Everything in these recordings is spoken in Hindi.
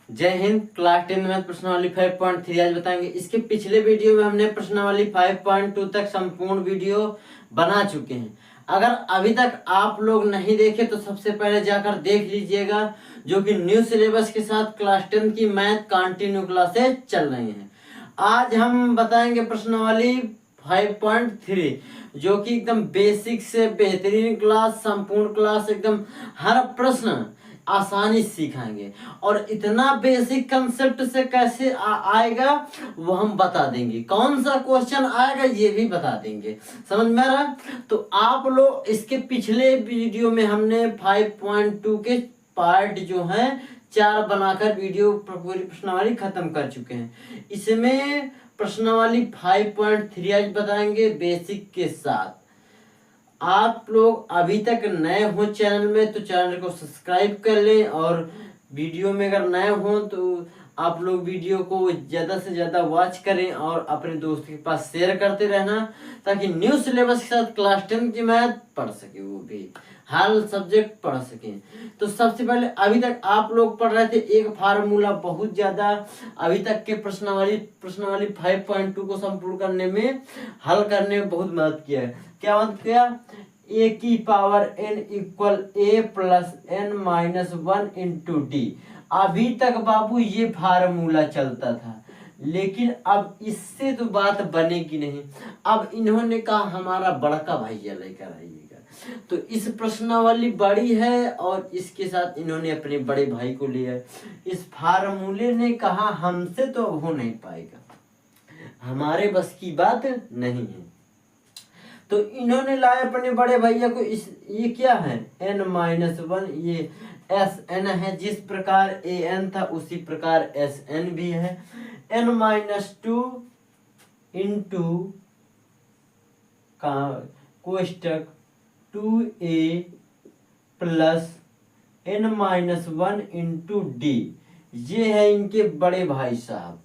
जय हिंद। क्लास 10 में प्रश्नावली 5.3 आज बताएंगे। इसके पिछले वीडियो में हमने प्रश्नावली 5.2 तक संपूर्ण वीडियो बना चुके हैं। अगर अभी तक आप लोग नहीं देखे तो सबसे पहले जाकर देख लीजिएगा, जो कि न्यू सिलेबस के साथ क्लास 10 की मैथ कंटिन्यू क्लासेस चल रही हैं। आज हम बताएंगे प्रश्नावली 5.3, जो कि एकदम बेसिक से बेहतरीन क्लास, संपूर्ण क्लास, एकदम हर प्रश्न आसानी से सिखाएंगे। और इतना बेसिक कंसेप्ट से कैसे आएगा वो हम बता देंगे। कौन सा क्वेश्चन आएगा ये भी बता देंगे। समझ में आ रहा है? तो आप लोग इसके पिछले वीडियो में हमने 5.2 के पार्ट जो हैं 4 बनाकर वीडियो पूरी प्रश्नावली खत्म कर चुके हैं। इसमें प्रश्नावली 5.3 आज बताएंगे बेसिक के साथ। आप लोग अभी तक नए हो चैनल में तो चैनल को सब्सक्राइब कर लें, और वीडियो में अगर नए हो तो आप लोग वीडियो को ज़्यादा से ज़्यादा वॉच करें और अपने दोस्त के पास शेयर करते रहना, ताकि न्यू सिलेबस के साथ क्लास 10 की मैथ पढ़ सके, वो भी हर सब्जेक्ट पढ़ सकें। तो सबसे पहले अभी तक आप लोग पढ़ रहे थे एक फार्मूला, बहुत ज़्यादा अभी तक के प्रश्नावली 5.2 को संपूर्ण करने में, हल करने में बहुत मदद किया है। क्या मदद किया? a की power n equal a plus n minus 1 into D. अभी तक बाबू ये फार्मूला चलता था, लेकिन अब इससे तो बात बनेगी नहीं। अब इन्होंने कहा हमारा बड़का भैया लेकर आइएगा, तो इस प्रश्नावली बड़ी है और इसके साथ इन्होंने अपने बड़े भाई को लिया। इस फार्मूले ने कहा हमसे तो हो नहीं पाएगा, हमारे बस की बात नहीं है, तो इन्होंने लाया अपने बड़े भैया को। इस ये क्या है? n माइनस 1, ये एस एन है। जिस प्रकार ए एन था उसी प्रकार एस एन भी है। n माइनस 2 इंटू का कोष्टक 2a plus n minus 1 into d. ये है इनके बड़े भाई साहब।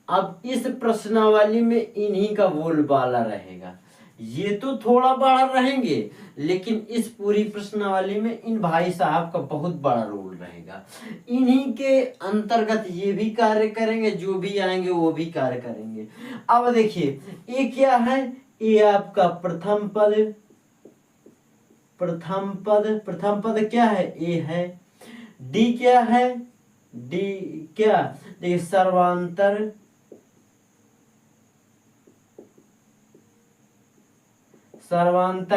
अब इस प्रश्नावली में इन्हीं का बोलबाला रहेगा। ये तो थोड़ा बड़ा रहेंगे, लेकिन इस पूरी प्रश्नावली में इन भाई साहब का बहुत बड़ा रोल रहेगा। इन्हीं के अंतर्गत ये भी कार्य करेंगे, जो भी आएंगे वो भी कार्य करेंगे। अब देखिए ये क्या है? ये आपका प्रथम पद क्या है? ए है। डी क्या है? डी क्या? देखिए सर्वांतर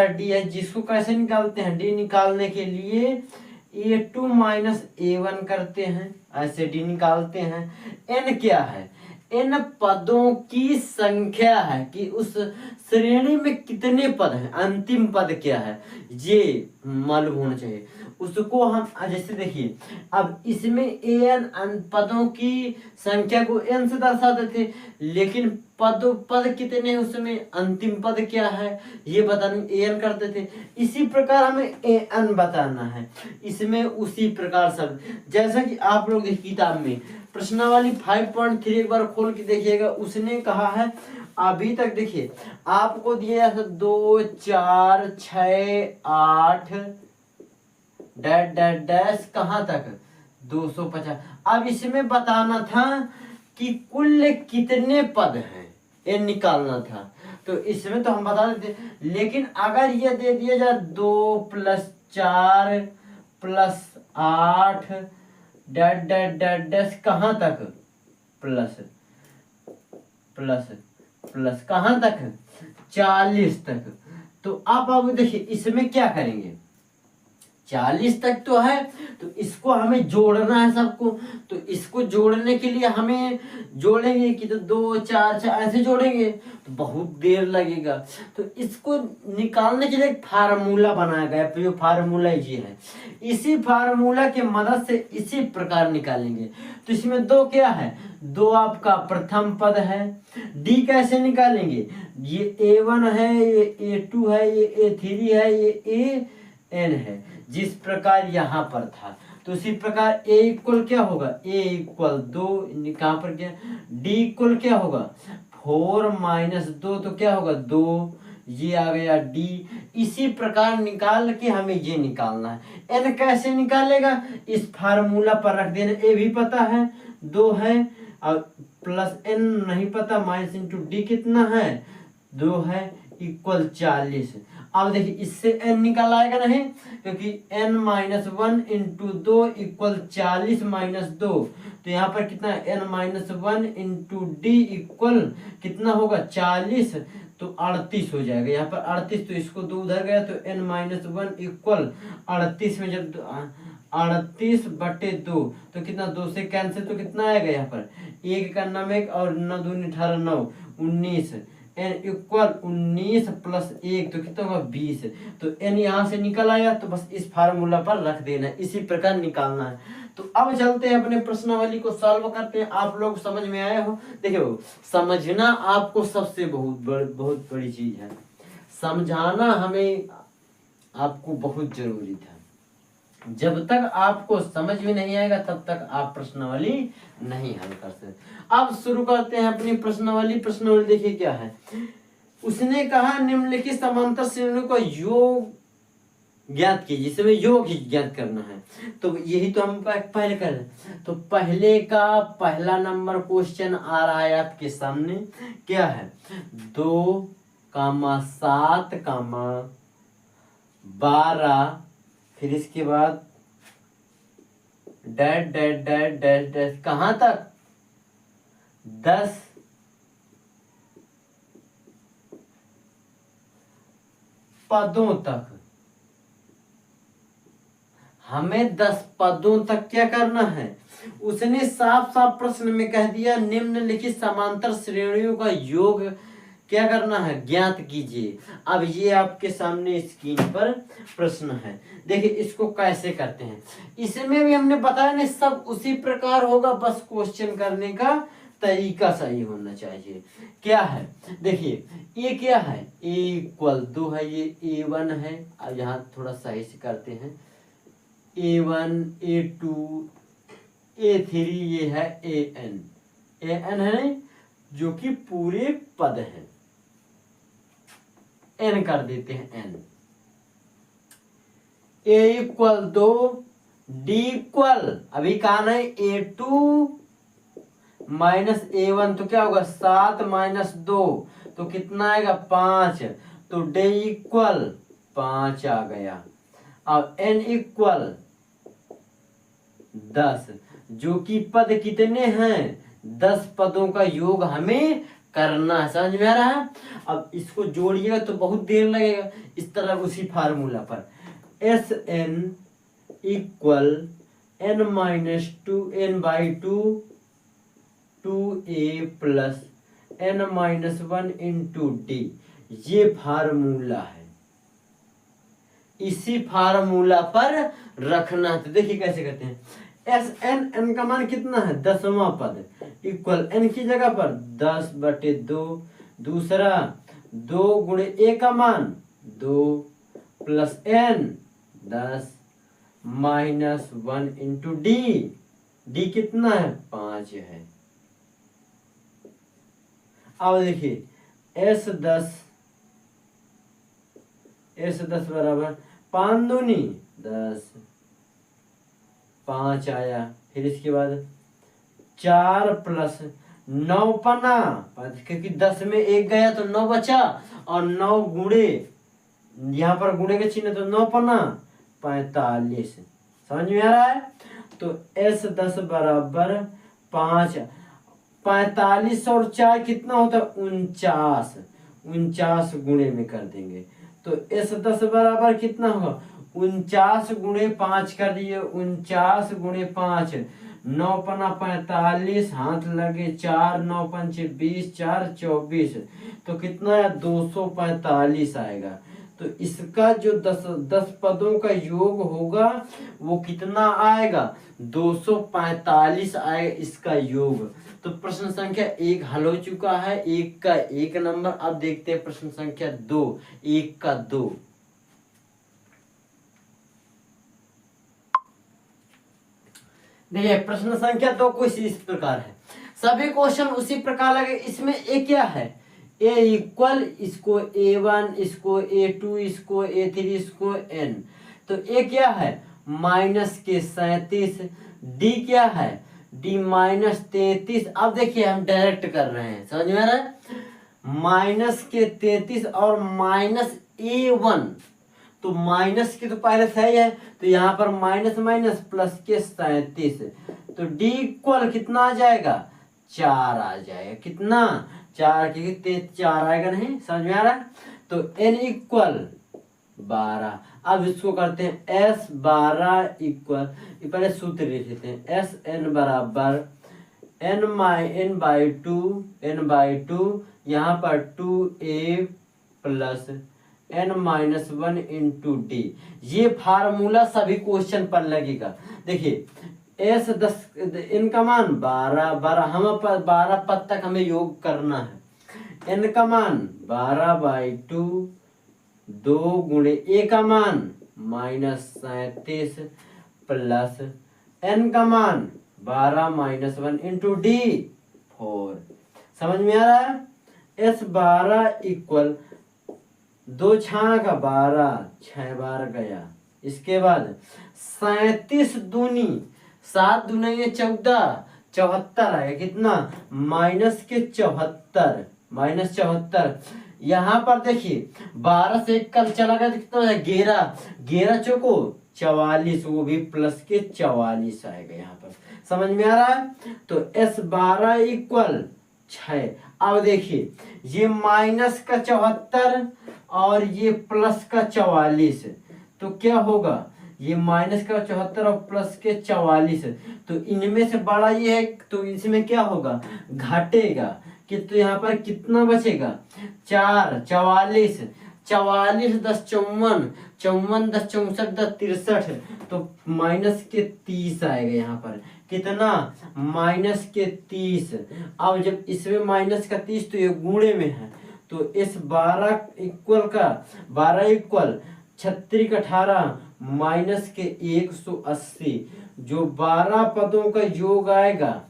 डी है, जिसको कैसे निकालते हैं? डी निकालने के लिए a2 माइनस a1 करते हैं, ऐसे डी निकालते हैं। n क्या है? n पदों की संख्या है कि उस श्रेणी में कितने पद हैं, अंतिम पद क्या है ये मालूम होना चाहिए। उसको हम जैसे देखिए, अब इसमें an पदों की संख्या को n से दर्शाते थे, लेकिन पद कितने हैं उसमें, अंतिम पद क्या है ये बताने an करते थे। इसी प्रकार हमें an बताना है इसमें, उसी प्रकार सब जैसा कि आप लोग किताब में प्रश्नावली 5.3 एक बार खोल के देखिएगा। उसने कहा है अभी तक देखिए आपको दिया था 2 4 6 8 डैश डैश डैश कहाँ तक 250। अब इसमें बताना था कि कुल कितने पद हैं, ये निकालना था। तो इसमें तो हम बता देते, लेकिन अगर ये दे दिया जाए 2 plus 4 plus 8 dash dash dash dash कहाँ तक प्लस प्लस प्लस कहाँ तक 40 तक। तो अब देखिए इसमें क्या करेंगे, 40 तक तो है, तो इसको हमें जोड़ना है सबको। तो इसको जोड़ने के लिए हमें जोड़ेंगे कि तो 2 4 6 ऐसे जोड़ेंगे तो बहुत देर लगेगा। तो इसको निकालने के लिए एक फार्मूला बनाया गया, जो फार्मूला ये है। इसी फार्मूला के मदद से इसी प्रकार निकालेंगे। तो इसमें 2 क्या है? 2 आपका प्रथम पद है। डी कैसे निकालेंगे? ये a1 है, ये a2 है, ये a3 है, ये an है, जिस प्रकार यहाँ पर था। तो उसी प्रकार a इक्वल क्या होगा? a इक्वल 2, कहाँ पर क्या? d इक्वल क्या होगा? 4 माइनस 2, तो क्या होगा 2। ये आ गया डी। इसी प्रकार निकाल के हमें ये निकालना है। एन कैसे निकालेगा, इस फार्मूला पर रख देना। ए भी पता है 2 है और प्लस एन नहीं पता, माइनस इंटू डी कितना है 2 है, इक्वल 40। अब देखिए इससे एन निकल आएगा नहीं, क्योंकि n minus 1 into 2 equal 40 minus 2। तो यहाँ पर कितना है, n minus 1 into d equal कितना होगा 40, तो 38 हो जाएगा। यहाँ पर 38, तो इसको 2 उधर गया तो एन माइनस 1 इक्वल 38 में जब 38/2 तो कितना 2 से कैंसिल, तो कितना आएगा यहाँ पर 1 का 9 1 और 9 2 18 9 19, एन इक्वल 19 प्लस 1 तो कितना होगा 20। तो एन यहाँ से निकल आया, तो बस इस फार्मूला पर रख देना है, इसी प्रकार निकालना है। तो अब चलते हैं अपने प्रश्नावली को सॉल्व करते हैं। आप लोग समझ में आए हो, देखियो समझना आपको सबसे बहुत बड़ी चीज है, समझाना हमें आपको बहुत जरूरी था। जब तक आपको समझ में नहीं आएगा तब तक आप प्रश्नावली नहीं हल कर सकते। अब शुरू करते हैं अपनी प्रश्नावली। प्रश्नावली देखिए क्या है, उसने कहा निम्नलिखित समांतर श्रेणियों का योग ज्ञात कीजिए, इसमें योग ही ज्ञात करना है। तो यही तो हम पहले कर रहे। तो पहले का पहला नंबर क्वेश्चन आ रहा है आपके सामने, क्या है 2, 7, 12, फिर इसके बाद dash dash dash dash dash कहां तक 10 पदों तक। हमें 10 पदों तक क्या करना है, उसने साफ साफ प्रश्न में कह दिया निम्नलिखित समांतर श्रेणियों का योग क्या करना है, ज्ञात कीजिए। अब ये आपके सामने स्क्रीन पर प्रश्न है, देखिए इसको कैसे करते हैं। इसमें भी हमने बताया नहीं, सब उसी प्रकार होगा, बस क्वेश्चन करने का तरीका सही होना चाहिए। क्या है देखिए, ये क्या है a इक्वल 2 है, ये a1 है। अब यहाँ थोड़ा सही से करते हैं, a1 a2 a3, ये है an है जो कि पूरे पद है, n कर देते हैं n। a equal 2, d equal अभी कहा है a2 माइनस a1, तो क्या होगा 7 माइनस 2 तो कितना आएगा 5, तो d इक्वल 5 आ गया। अब n इक्वल 10, जो कि पद कितने हैं 10 पदों का योग हमें करना है, समझ में आ रहा है। अब इसको जोड़िएगा तो बहुत देर लगेगा, इस तरह उसी फार्मूला पर s n equal n minus 2 n/2 2a plus n minus 1 into d, ये फार्मूला है, इसी फार्मूला पर रखना है। तो देखिए कैसे करते हैं, एस एन, एन का मान कितना है 10वां पद, इक्वल एन की जगह पर 10/2, दूसरा 2 गुणे ए का मान 2 plus n 10 minus 1 into d, d कितना है 5 है। अब देखिए एस 10 बराबर 5 दूनी 10, 5 आया। फिर इसके बाद 4 प्लस 9 पना, क्योंकि 10 में 1 गया तो 9 बचा, और 9 गुणे यहाँ पर गुणे के चिन्ह तो 9 पना 45, समझ में आ रहा है। तो एस 10 बराबर 5, 45 और 4 कितना होता है 49, 49 गुणे में कर देंगे तो एस 10 बराबर कितना होगा 49 गुणे 5 कर दिए, 49 गुणे 5 9 पना 45, हाथ लगे 4 9 5 20 4 24, तो कितना है 245 आएगा। तो इसका जो 10 पदों का योग होगा वो कितना आएगा 245 आएगा इसका योग। तो प्रश्न संख्या 1 हल हो चुका है, 1 का 1 नंबर। अब देखते हैं प्रश्न संख्या 2, 1 का 2। देखिए प्रश्न संख्या 2 कुछ इस प्रकार है, सभी क्वेश्चन उसी प्रकार लगे। इसमें एक क्या है ए इक्वल इसको A1, इसको A2, इसको A3, इसको N। तो ए क्या है -37, डी क्या है डी -33। अब देखिए हम डायरेक्ट कर रहे हैं, समझ में आ रहा है, -33 और -A1। तो माइनस की तो पहले से ही है, तो यहाँ पर माइनस माइनस प्लस के 37। तो डी इक्वल कितना आ जाएगा 4 आ जाएगा। कितना 4 की 4 आएगा, नहीं समझ में आ रहा है। तो n इक्वल 12। अब इसको करते हैं S12 इक्वल, पहले सूत्र लिख लेते हैं, SN बराबर n/2 यहाँ पर 2a plus n-1 into d. ये फार्मूला सभी क्वेश्चन पर लगेगा। देखिए S 10 n का मान 12 हम 12 पद तक हमें योग करना है। n का मान 12/2, 2 गुणे a का मान -37 प्लस n का मान 12-1 इंटू डी 4। समझ में आ रहा है। S12 इक्वल 2 छाना का 12, 6 बार गया। इसके बाद 37 दूनी 7 दूनी 14, 74 आएगा। कितना -74। यहाँ पर देखिए 12 से 1 कल चला गया तो कितना हो जाएगा 11 चौको 44, वो भी प्लस के 44 आएगा यहाँ पर। समझ में आ रहा है। तो S12 इक्वल 6। अब देखिए ये माइनस का 74 और ये प्लस का 44, तो क्या होगा, ये माइनस का 74 और प्लस के 44, तो इनमें से बड़ा ये है, तो इसमें क्या होगा घटेगा कि, तो यहाँ पर कितना बचेगा 4, 44, 44 10 54, 54 10 64 10 63, तो माइनस के 30 आएगा यहाँ पर। कितना माइनस के 30। अब जब इसमें माइनस का 30 तो ये गुणे में है, तो इस 12 इक्वल का 12 इक्वल 36 18 माइनस के 180। जो 12 पदों का योग आएगा,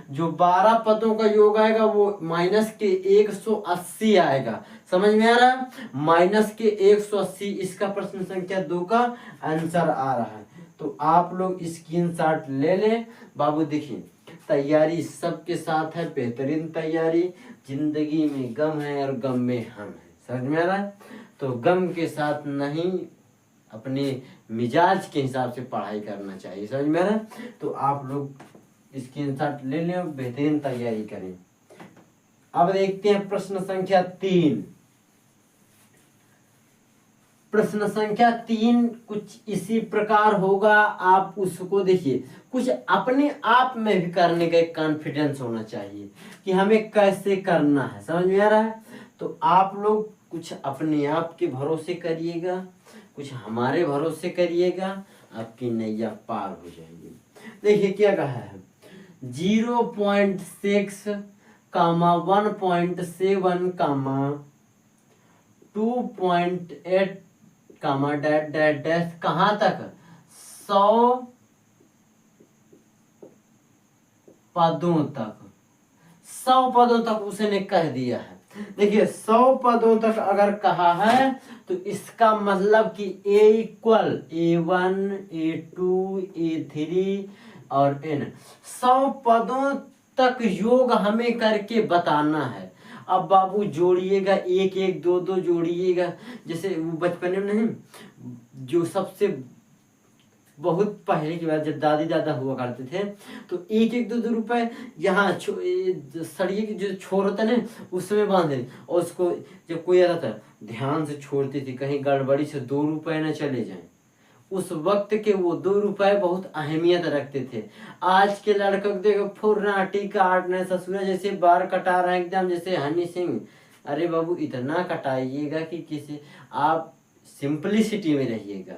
जो 12 पदों का योग आएगा वो माइनस के 180 आएगा। समझ में आ रहा है, माइनस के 180 इसका प्रश्न संख्या 2 का आंसर आ रहा है। तो आप लोग स्क्रीनशॉट ले लें। बाबू देखिए तैयारी सबके साथ है, बेहतरीन तैयारी। जिंदगी में गम है और गम में हम है, समझ में आ रहा है। तो गम के साथ नहीं, अपने मिजाज के हिसाब से पढ़ाई करना चाहिए, समझ में आ रहा है। तो आप लोग स्क्रीनशॉट ले लें और बेहतरीन तैयारी करें। अब देखते हैं प्रश्न संख्या 3। प्रश्न संख्या 3 कुछ इसी प्रकार होगा। आप उसको देखिए, कुछ अपने आप में भी करने का एक कॉन्फिडेंस होना चाहिए कि हमें कैसे करना है, समझ में आ रहा है। तो आप लोग कुछ अपने आप के भरोसे करिएगा, कुछ हमारे भरोसे करिएगा, आपकी नैया पार हो जाएगी। देखिए क्या कहा है, 0.6, 1.7, 2.8 डैट डैट डैश कहाँ तक 100 पदों तक, 100 पदों तक उसने कह दिया है। देखिए 100 पदों तक अगर कहा है तो इसका मतलब कि A equal A1, A2, A3 और N 100 पदों तक योग हमें करके बताना है। अब बाबू जोड़िएगा, 1 1 2 2 जोड़िएगा। जैसे वो बचपन में नहीं, जो सबसे बहुत पहले की बात, जब दादी दादा हुआ करते थे तो 1 1 2 2 रुपए यहाँ सड़िए की जो छोर होता है ना उसमें बांधे, और उसको जब कोई आता था ध्यान से छोड़ती थी, कहीं गड़बड़ी से 2 रुपए न चले जाएं। उस वक्त के वो 2 रुपए बहुत अहमियत रखते थे। आज के लड़कों को देखो फुर्राटी काटने ससुरा जैसे बाल कटा रहे हैं एकदम जैसे हनी सिंह। अरे बाबू इतना कटाइएगा कि किसी, आप सिंपलिसिटी में रहिएगा,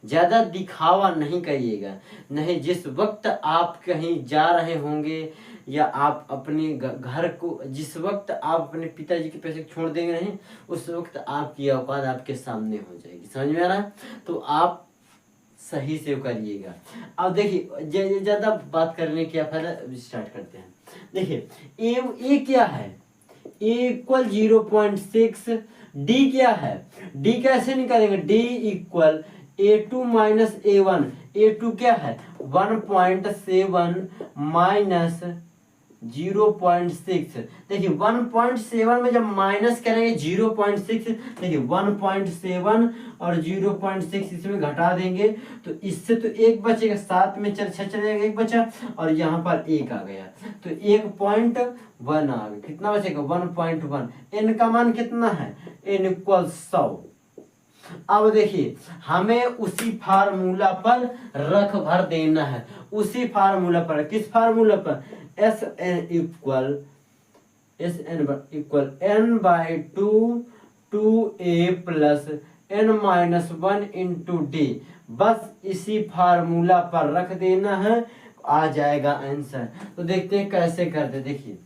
ज्यादा दिखावा नहीं करिएगा। नहीं, जिस वक्त आप कहीं जा रहे होंगे या आप अपने घर को, जिस वक्त आप अपने पिताजी के पैसे छोड़ देंगे नहीं, उस वक्त आपकी औकात आपके सामने हो जाएगी, समझ में आ रहा है। तो आप सही से करिएगा। अब देखिए ज्यादा बात करने की फायदा, स्टार्ट करते हैं। देखिए ए क्या है, ए इक्वल 0.6, डी क्या है, डी कैसे निकालेंगे, D equal A2 minus A1, A2 क्या है 1.7 माइनस 0.6। देखिए 1.7 में जब माइनस करेंगे 0.6, देखिए 1.7 और 0.6 इसमें घटा देंगे तो इससे तो एक बचेगा, 7 में 4 6 चलेगा, एक बचा और यहाँ पर एक आ गया तो 1.1 आ गया, कितना बचेगा 1.1। n का मान कितना है, n इक्वल 100। अब देखिए हमें उसी फार्मूला पर रख भर देना है, उसी फार्मूला पर, किस फार्मूला पर, s n equal n by 2a plus n minus 1 into d, बस इसी फार्मूला पर रख देना है, आ जाएगा आंसर। तो देखते हैं कैसे करते, देखिए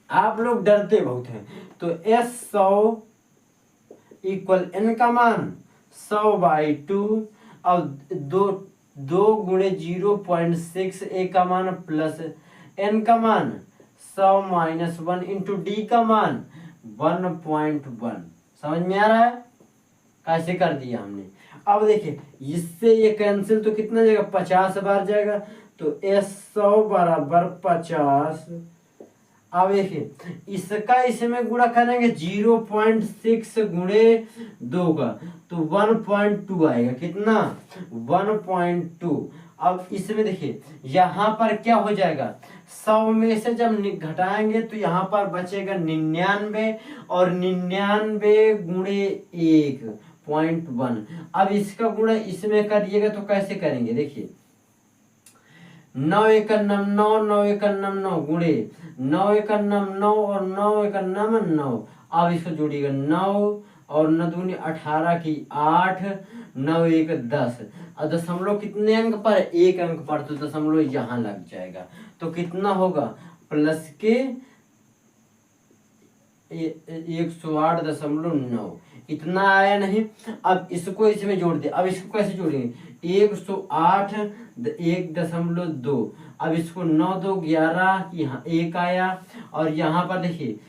आप लोग डरते बहुत हैं, तो S100 इक्वल n का मान 100/2 अब 2 गुणे 0.6 a का मान प्लस n का मान 100 माइनस 1 इंटू डी का मान 1.1। समझ में आ रहा है कैसे कर दिया हमने। अब देखिए इससे ये कैंसिल तो कितना जाएगा 50 बार जाएगा, तो S100 बराबर 50। अब देखिए इसका इसमें गुणा करेंगे 0.6 गुणे 2 का तो 1.2 आएगा, कितना 1.2। अब इसमें देखिए यहाँ पर क्या हो जाएगा, 100 में से जब घटाएंगे तो यहाँ पर बचेगा 99 और 99 गुणे 1.1। अब इसका गुणा इसमें करिएगा तो कैसे करेंगे, देखिए 9 1 9 9 9 1 9 9 गुणे 9 1 9 9 और 9 1 9 9। अब इसको जोड़िएगा 9 और 9 दूनी 18 की 8, 9 1 10 और दशमलव कितने अंक पर, एक अंक पर, तो दशमलव यहाँ लग जाएगा तो कितना होगा प्लस के 108.9, इतना आया नहीं। अब इसको इसमें जोड़ दे, अब इसको कैसे जोड़ेंगे 108 1.2, अब इसको 9 2 11 यहाँ एक आया और यहाँ पर देखिए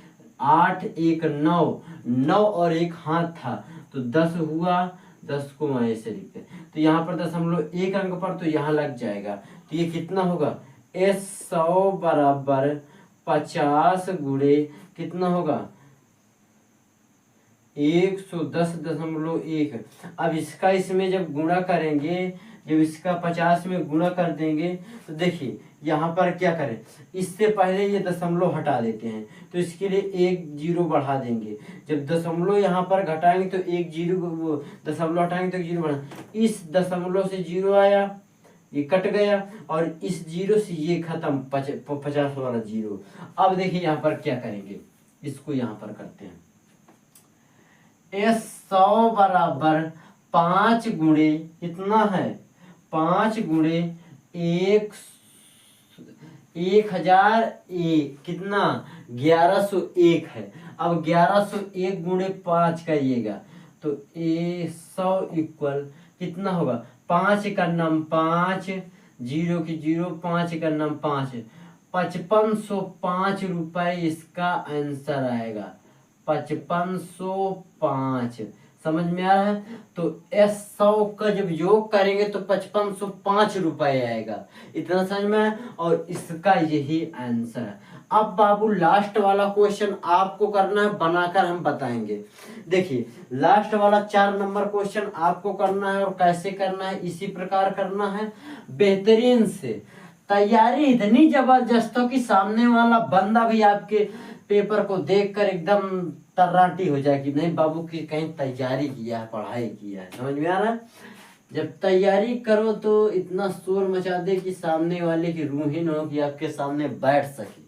8 1 9, 9 और एक हाथ था तो 10 हुआ, 10 को मैं ऐसे लिखते तो यहाँ पर दशमलव एक अंक पर तो यहाँ लग जाएगा, तो ये कितना होगा S100 बराबर 50 गुणे कितना होगा 110.1। अब इसका इसमें जब गुणा करेंगे, जब इसका 50 में गुणा कर देंगे तो देखिए यहाँ पर क्या करें, इससे पहले ये दशमलव हटा देते हैं तो इसके लिए 1 0 बढ़ा देंगे, जब दशमलव यहाँ पर घटाएंगे तो 1 0 दशमलव हटाएंगे तो 1 0 बढ़ा, इस दशमलव से 0 आया ये कट गया और इस 0 से ये खत्म 50 वाला 0। अब देखिए यहाँ पर क्या करेंगे, इसको यहाँ पर करते हैं S100 बराबर 5 गुणे कितना है 5 गुणे 1001 कितना 1101 है। अब 1101 गुणे 5 करिएगा तो A100 इक्वल कितना होगा 5 का नम 5 0 की 0 5 का नम 5 5505 रुपए इसका आंसर आएगा 5505। समझ में आ रहा है, तो S100 का जब योग करेंगे तो 5505 रुपए आएगा, इतना समझ में आया और इसका यही आंसर है। अब बाबू लास्ट वाला क्वेश्चन आपको करना है, बनाकर हम बताएंगे। देखिए लास्ट वाला 4 नंबर क्वेश्चन आपको करना है और कैसे करना है इसी प्रकार करना है, बेहतरीन से तैयारी इतनी जबरदस्त हो कि सामने वाला बंदा भी आपके पेपर को देखकर एकदम तर्राटी हो जाए कि नहीं बाबू की कहीं तैयारी किया है, पढ़ाई किया है। समझ में आ रहा है, जब तैयारी करो तो इतना शोर मचा दे कि सामने वाले की रूह ही न हो कि आपके सामने बैठ सके,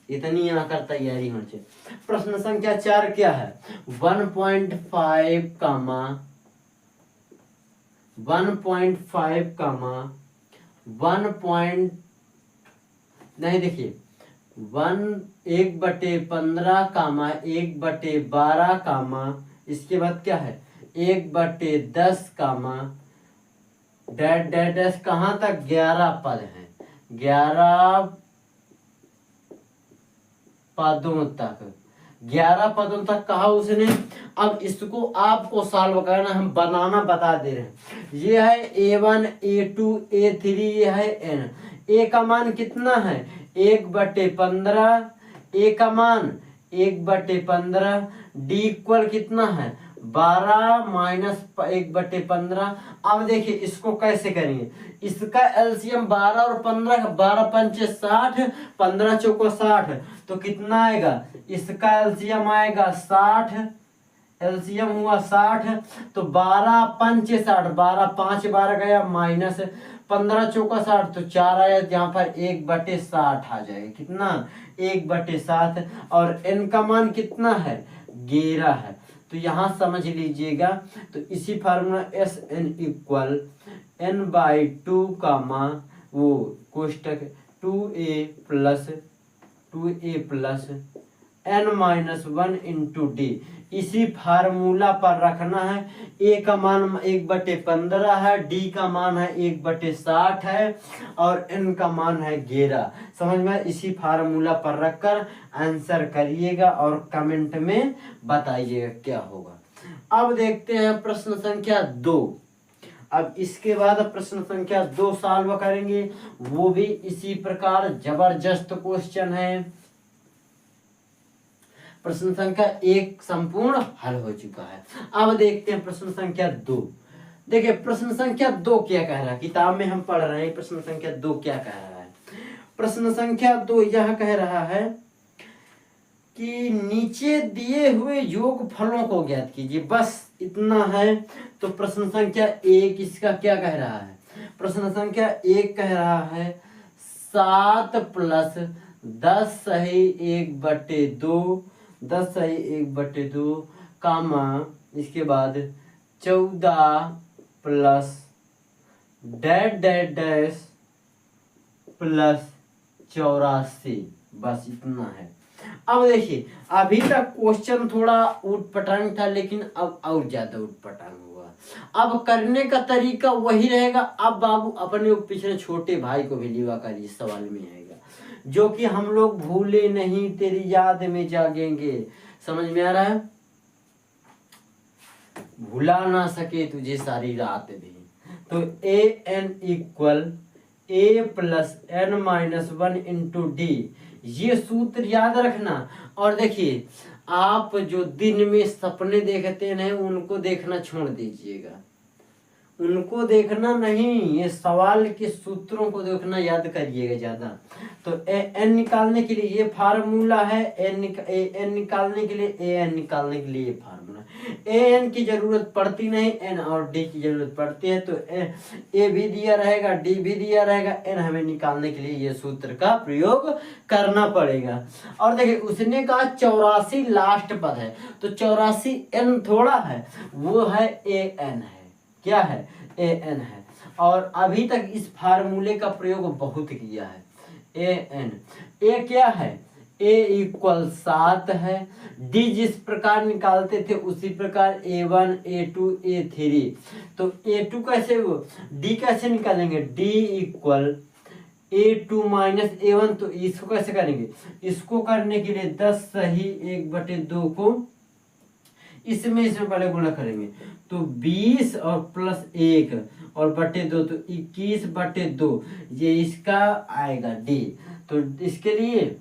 इतनी यहाँ कर तैयारी होनी चाहिए। प्रश्न संख्या 4 क्या है 1.5 कामा 1 नहीं देखिए 1/15 कामा 1/12 कामा इसके बाद क्या है 1/10 कामा डैश डैश डैश कहाँ तक 11 पद है, 11 पदों तक, 11 पदों तक कहा उसने। अब इसको आपको सॉल्व करना, हम बनाना बता दे रहे हैं। ये है A1 A2 A3, ये है n। ए का मान कितना है 1/15, ए का मान 1/15, डी इक्वल कितना है 12 माइनस 1/15। अब देखिए इसको कैसे करेंगे, इसका एलसीएम 12 और 15, 12 पंचे 60, 15 चौको 60, तो कितना आएगा, इसका एलसीएम आएगा 60, एलसीएम हुआ 60, तो 12 पंचे 60, 12 5 12 गया माइनस 15 चौका 60, तो 4 आया, यहाँ पर 1/60 आ जाएगा, कितना 1/7। और n का मान कितना है 11 है, तो यहाँ समझ लीजिएगा। तो इसी formula S n equal n/2 का मान वो कोष्टक 2a plus n-1 into D, इसी फार्मूला पर रखना है। ए का मान 1/15 है, डी का मान है 1/60 है, और n का मान है 11। समझ में, इसी फार्मूला पर रखकर आंसर करिएगा और कमेंट में बताइएगा क्या होगा। अब देखते हैं प्रश्न संख्या 2। अब इसके बाद प्रश्न संख्या 2 सॉल्व करेंगे, वो भी इसी प्रकार जबरदस्त क्वेश्चन है। प्रश्न संख्या 1 संपूर्ण हल हो चुका है। अब देखते हैं प्रश्न संख्या 2। देखिए प्रश्न संख्या 2 क्या कह रहा है, किताब में हम पढ़ रहे हैं प्रश्न संख्या 2 क्या कह रहा है। प्रश्न संख्या 2 यह कह रहा है कि नीचे दिए हुए योग फलों को ज्ञात कीजिए, बस इतना है। तो प्रश्न संख्या 1 इसका क्या कह रहा है, प्रश्न संख्या 1 कह रहा है 7 + 10 सही 1/2, 10 सही 1/2 कामा, इसके बाद 14 + डैश + 84, बस इतना है। अब देखिए अभी तक क्वेश्चन थोड़ा उटपटांग था, लेकिन अब और ज्यादा उटपटांग हुआ। अब करने का तरीका वही रहेगा। अब बाबू अपने पिछले छोटे भाई को भी लिवा कर इस सवाल में आएगा, जो कि हम लोग भूले नहीं तेरी याद में जागेंगे। समझ में आ रहा है, भुला ना सके तुझे सारी रात भी। तो an equal a + n-1 into d, ये सूत्र याद रखना। और देखिए आप जो दिन में सपने देखते हैं उनको देखना छोड़ दीजिएगा, उनको देखना नहीं, ये सवाल के सूत्रों को देखना याद करिएगा ज्यादा। तो एन निकालने के लिए ये फार्मूला है, एन निकालने के लिए एन निकालने के लिए ये फार्मूला। एन की जरूरत पड़ती नहीं, एन और डी की जरूरत पड़ती है। तो ए भी दिया रहेगा, डी भी दिया रहेगा, एन हमें निकालने के लिए ये सूत्र का प्रयोग करना पड़ेगा। और देखिए उसने कहा 84 लास्ट पद है, तो 84 एन थोड़ा है, वो है ए एन है, क्या है ए एन है। और अभी तक इस फार्मूले का प्रयोग बहुत किया है। ए एन, ए क्या है, ए इक्वल 7 है, डी जिस प्रकार निकालते थे उसी प्रकार A1 A2 A3। तो A2 कैसे, वो डी कैसे निकालेंगे, डी इक्वल A2 - A1। तो इसको कैसे करेंगे, इसको करने के लिए 10 सही 1/2 को इसमें पहले गुणा करेंगे, तो 20 और +1 और /2, तो 21/2, ये इसका आएगा डी। तो इसके लिए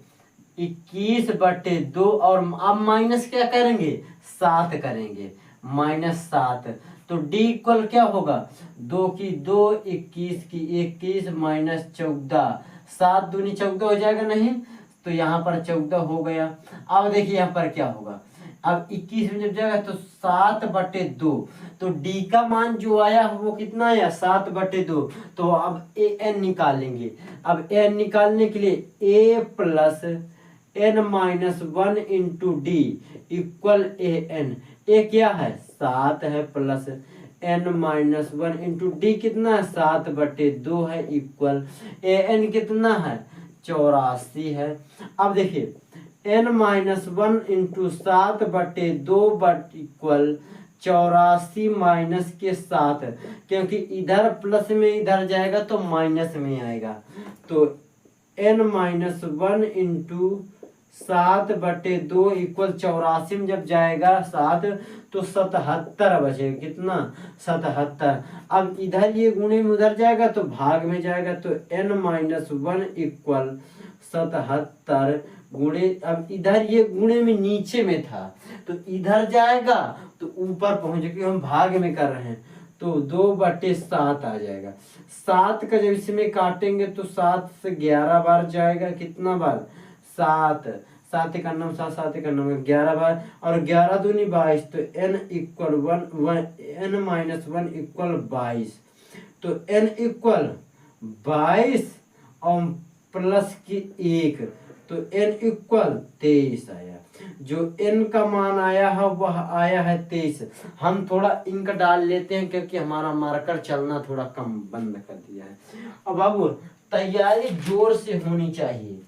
21/2 और अब माइनस क्या करेंगे 7 करेंगे, -7। तो डी इक्वल क्या होगा, 2 की 2, 21 की 21 -14, 7 दूनी 14 हो जाएगा नहीं, तो यहाँ पर 14 हो गया। अब देखिए यहाँ पर क्या होगा, अब 21 में जब जाएगा तो 7/2, तो डी का मान जो आया वो कितना आया 7/2। तो अब ए एन निकालेंगे। अब एन निकालने के लिए a + n-1 into d equal a n. A क्या है 7 है, प्लस n-1 इंटू डी कितना है 7/2 है, इक्वल ए एन कितना है 84 है। अब देखिए n-1 इंटू 7/2 इक्वल 84 माइनस के 7, क्योंकि इधर प्लस में इधर जाएगा तो माइनस में आएगा। तो n-1 इंटू 7/2 इक्वल 84 में जब जाएगा 7 तो 77 बचेगा। कितना? 77। अब इधर ये गुणे में उधर जाएगा तो भाग में जाएगा, तो n-1 इक्वल 77 गुणे, अब इधर ये गुणे में नीचे में था तो इधर जाएगा तो ऊपर पहुंच, क्योंकि हम भाग में कर रहे हैं, तो 2/7 आ जाएगा। 7 का जब इसमें काटेंगे तो 7 से 11 बार जाएगा। कितना बार? 7 7 एक 9 7 7 एक 9 11 बार, और 11 दूनी 22, तो n इक्वल 1 इक्वल 22, तो n इक्वल 22 और प्लस की 1, तो n इक्वल 23 आया। जो n का मान आया है वह आया है 23। हम थोड़ा इंक डाल लेते हैं क्योंकि हमारा मार्कर चलना थोड़ा कम बंद कर दिया है। अब बाबू तैयारी जोर से होनी चाहिए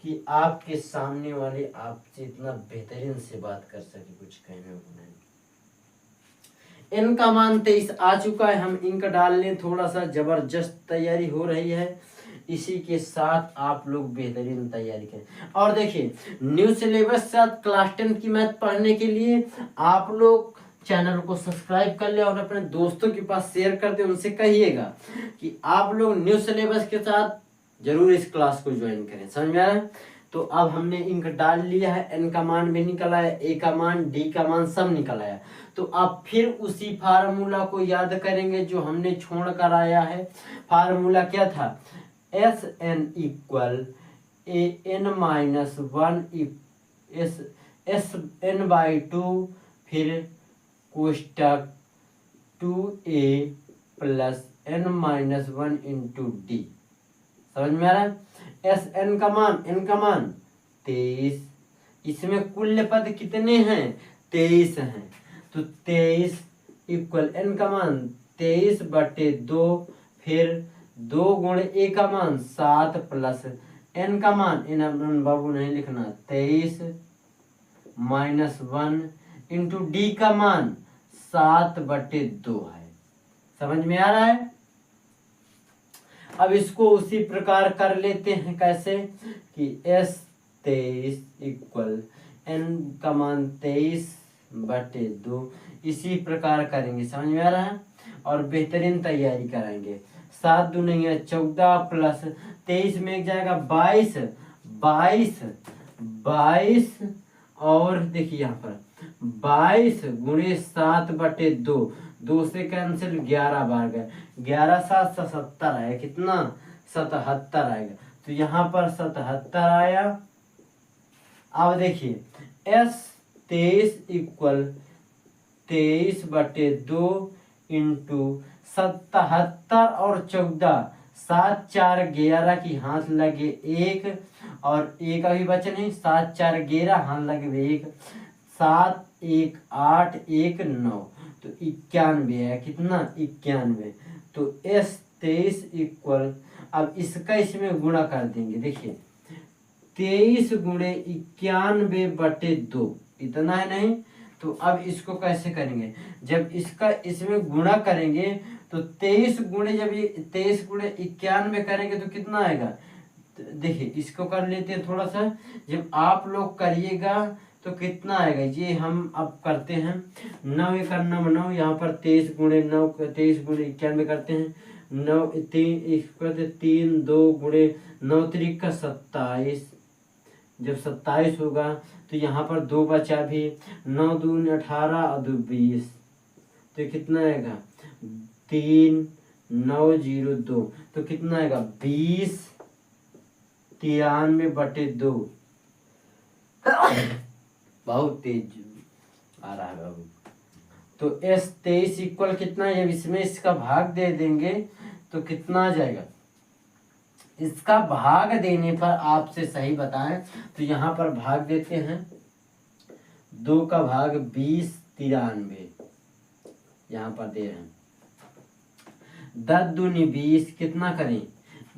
कि आपके सामने वाले आपसे इतना बेहतरीन से बात कर सके, कुछ कहने को नहीं। n का मान 23 आ चुका है, हम इंक डाल लें, थोड़ा सा जबरदस्त तैयारी हो रही है। इसी के साथ आप लोग बेहतरीन तैयारी करें। और देखिए न्यू सिलेबस साथ क्लास 10 की मैथ पढ़ने के लिए आप लोग चैनल को सब्सक्राइब कर ले और अपने दोस्तों के पास शेयर कर दे, उनसे कहिएगा कि आप लोग न्यू सिलेबस के साथ जरूर इस क्लास को ज्वाइन करें। समझ में आ रहा है? तो अब हमने इंक डाल लिया है, n का मान भी निकल आया, a का मान, d का मान सब निकल आया। तो अब फिर उसी फार्मूला को याद करेंगे जो हमने छोड़ कर आया है। फार्मूला क्या था? Sn इक्वल an-1 Sn/2 फिर कोष्टक 2a plus n-1 into d। समझ में आ रहा है? Sn का मान, n का मान 23, इसमें कुल पद कितने हैं? 23 हैं, तो 23 इक्वल n का मान 23/2 फिर 2 गुणे a का मान 7 प्लस n का मान, इन बाबू नहीं लिखना, 23 -1 इंटू d का मान 7/2 है। समझ में आ रहा है? अब इसको उसी प्रकार कर लेते हैं। कैसे? कि S23 इक्वल n का मान 23/2, इसी प्रकार करेंगे। समझ में आ रहा है? और बेहतरीन तैयारी कराएंगे। 7 दूनी 14 प्लस 23 में एक जाएगा 22 और देखिए यहाँ पर 22 गुणे 7/2, 2 से कैंसिल 11 बार गए, 11 7 77 आया। कितना? 77 आएगा, तो यहाँ पर 77 आया। अब देखिए S23 इक्वल 23/2 इंटू 77 और 14, 7 4 11 की हाथ लगे 1 और 1 अभी बचे नहीं, 7 4 11 हाथ लगे 1, 7 1 8 1 9, तो 91 है। कितना? 91। तो S23 इक्वल, अब इसका इसमें गुणा कर देंगे। देखिए 23 गुणे 91/2, इतना है नहीं? तो अब इसको कैसे करेंगे? जब इसका इसमें गुणा करेंगे तो 23 गुणे, जब ये 23 गुणे 91 करेंगे तो कितना आएगा? देखिए इसको कर लेते हैं थोड़ा सा, जब आप लोग करिएगा तो कितना आएगा ये हम अब करते हैं। 9 1 9, यहाँ पर 23 गुणे 9, 23 गुणे 91 करते हैं। 9 3 2 गुणे 9 3 का 27, जब 27 होगा तो यहाँ पर 2 बचा भी, 9 2 18 और 2 20, तो कितना आएगा? 3 9 0 2, तो कितना आएगा? 20 93/2। बहुत तेज आ रहा है बाबू। तो S23 इक्वल कितना है? जब इसमें इसका भाग दे देंगे तो कितना आ जाएगा? इसका भाग देने पर आपसे सही बताएं तो यहाँ पर भाग देते हैं, 2 का भाग 20 93 यहाँ पर दे रहे हैं। 10 दूनी 20, कितना करें?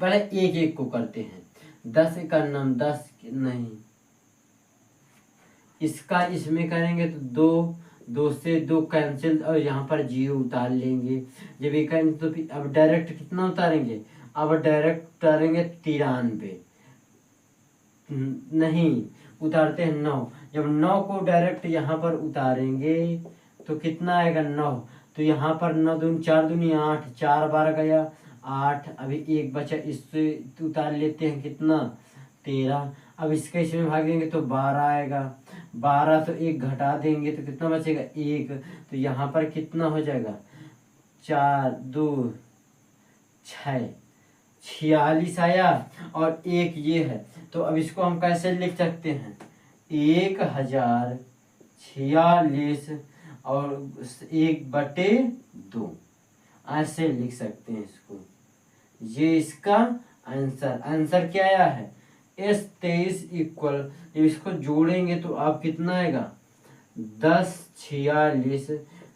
पहले एक एक को करते हैं। 10 1 9 10 नहीं, इसका इसमें करेंगे तो 2 से 2 कैंसिल और यहाँ पर 0 उतार लेंगे। जब ये करेंगे तो अब डायरेक्ट कितना उतारेंगे? अब डायरेक्ट उतारेंगे 93 नहीं, उतारते हैं 9। जब 9 को डायरेक्ट यहाँ पर उतारेंगे तो कितना आएगा 9। तो यहाँ पर 9 दूनी 4 दूनी 8, 4 बार गया 8। अभी एक बचा, इससे उतार लेते हैं कितना 13। अब इसका इसमें भागेंगे तो 12 आएगा। 12 तो एक घटा देंगे तो कितना बचेगा 1। तो यहाँ पर कितना हो जाएगा 4 2 6, 46 आया और एक ये है। तो अब इसको हम कैसे लिख सकते हैं 1046 और 1/2 ऐसे लिख सकते हैं इसको। ये इसका आंसर क्या आया है S23 इक्वल, जब इसको जोड़ेंगे तो आप कितना आएगा 1046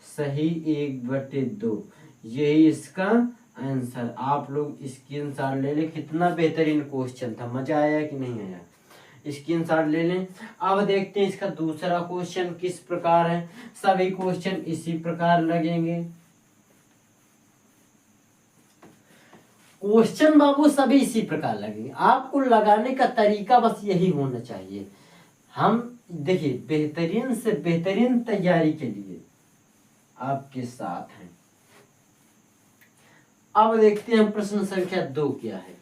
सही 1/2। यही इसका आंसर। आप लोग स्क्रीनशॉट ले लें। कितना बेहतरीन क्वेश्चन था, मजा आया कि नहीं आया, स्क्रीनशॉट ले लें। अब देखते हैं इसका दूसरा क्वेश्चन किस प्रकार है। सभी क्वेश्चन इसी प्रकार लगेंगे। क्वेश्चन बाबू सभी इसी प्रकार लगेंगे, आपको लगाने का तरीका बस यही होना चाहिए। हम देखिए बेहतरीन से बेहतरीन तैयारी के लिए आपके साथ हैं। अब देखते हैं प्रश्न संख्या 2 क्या है।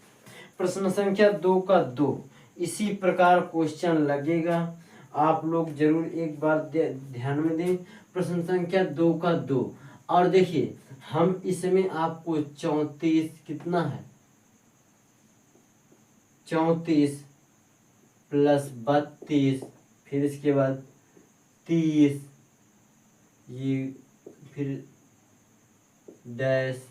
प्रश्न संख्या 2 का 2 इसी प्रकार क्वेश्चन लगेगा, आप लोग जरूर एक बार ध्यान में दें। प्रश्न संख्या 2 का 2 और देखिए हम इसमें आपको 34 कितना है 34 प्लस 32 फिर इसके बाद 30 ये फिर डैश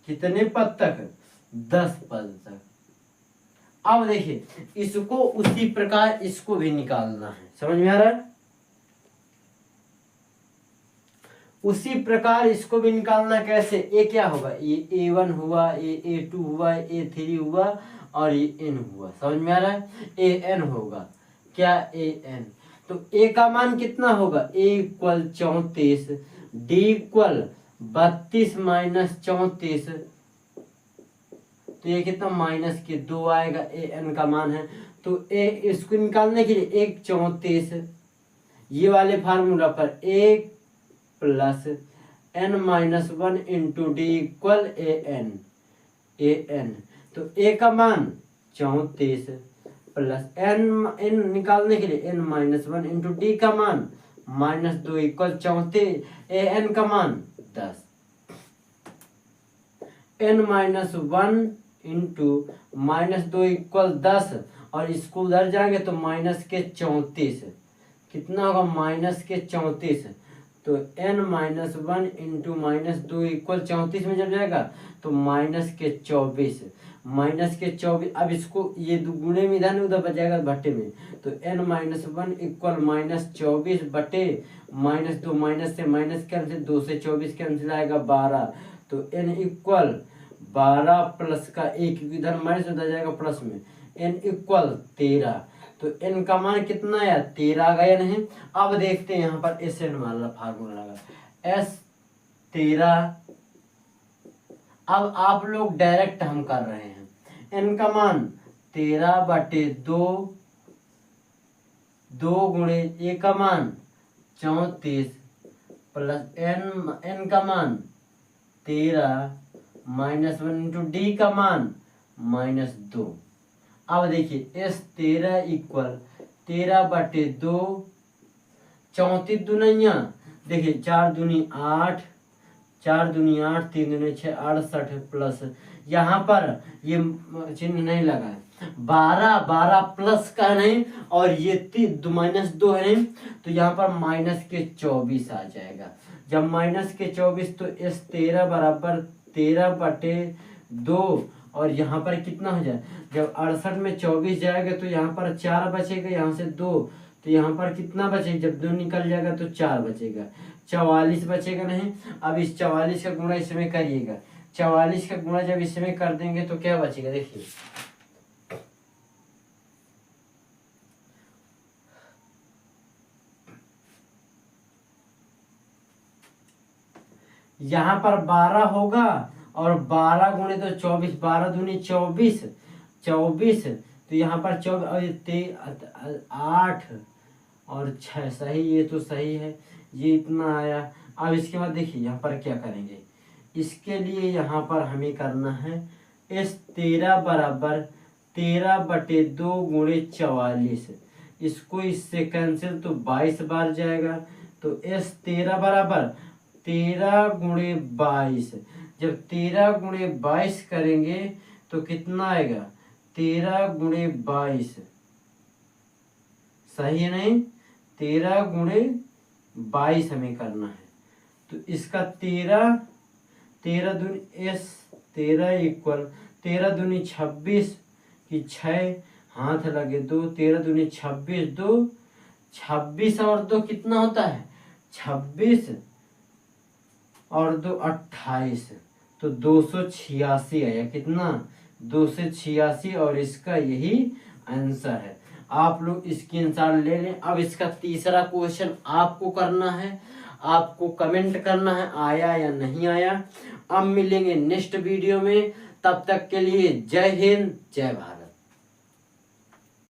कितने पद तक 10 पद तक। अब देखिए इसको उसी प्रकार इसको भी निकालना है, समझ में आ रहा है। उसी प्रकार इसको भी निकालना कैसे, ये क्या होगा ये A1 हुआ, ये A2 हुआ, A3 हुआ और ये N हुआ, समझ में आ रहा है। AN होगा क्या AN। तो A का मान कितना होगा A equal 34, D equal 32 minus 34, तो ये कितना माइनस के 2 आएगा। AN का मान है तो A इसको निकालने के लिए 1 34 ये वाले फार्मूला पर 1 plus n-1 into d equal AN। तो A का मान 34 प्लस n निकालने के लिए n-1 इंटू डी का मान -2 इक्वल 34, AN का मान 10। n-1 इंटू -2 इक्वल 10 और इसको उधर जाएंगे तो माइनस के 34 कितना होगा -34। तो n-1 इंटू -2 इक्वल 34 में जब जाएगा तो -24 अब इसको ये गुणे में इधर उधर बच जाएगा भट्टे में। तो n-1 इक्वल -24 बटे -2 माइनस से माइनस कैंसिल 2 से 24 कैंसिल आएगा 12। तो n इक्वल 12 प्लस का 1 इधर माइनस उधर जाएगा प्लस में n इक्वल 13। तो n का मान कितना आया 13 गया नहीं। अब देखते हैं यहाँ पर SN वाला फार्मूला लगा S13। अब आप लोग डायरेक्ट हम कर रहे हैं n का मान 13/2 गुणे A का मान 34 प्लस n का मान 13 -1 इंटू डी का मान -2। अब देखिए S13 इक्वल 13/2 34 दुनिया देखिए 4 दूनी 8 4 दूनी 8 3 दूनी 6 68 प्लस यहाँ पर ये चिन्ह नहीं लगा है 12 प्लस का नहीं और ये -2 है नहीं तो यहाँ पर -24 आ जाएगा। जब -24 तो S13 बराबर 13/2 और यहाँ पर कितना हो जाए जब 68 में 24 जाएगा तो यहाँ पर 4 बचेगा, यहाँ से 2 तो यहाँ पर कितना बचेगा जब 2 निकल जाएगा तो 4 बचेगा, 44 बचेगा नहीं। अब इस 44 का गुणा इसमें करिएगा, 44 का गुणा जब इसमें कर देंगे तो क्या बचेगा देखिए यहाँ पर 12 होगा और 12 गुणे तो 24 12 दूनी 24 24, तो यहाँ पर 8 और 6 सही, ये तो सही है, ये इतना आया। अब इसके बाद देखिए यहाँ पर क्या करेंगे, इसके लिए यहाँ पर हमें करना है इस 13 बराबर 13/2 गुणे 44, इसको इससे कैंसिल तो 22 बार जाएगा। तो इस 13 बराबर 13 गुणे 22, जब 13 गुणे 22 करेंगे तो कितना आएगा, 13 गुणे 22, सही है नहीं, 13 गुणे 22 हमें करना है। तो इसका 13 दूनी 13 इक्वल 13 दूनी 26 की 6 हाथ लगे 2, 13 दूनी 26, 2 26 और 2 कितना होता है 26 और 2 28, तो 286 आया, कितना 286, और इसका यही आंसर है। आप लोग स्क्रीनशॉट ले लें। अब इसका तीसरा क्वेश्चन आपको करना है, आपको कमेंट करना है आया या नहीं आया। अब मिलेंगे नेक्स्ट वीडियो में, तब तक के लिए जय हिंद जय भारत।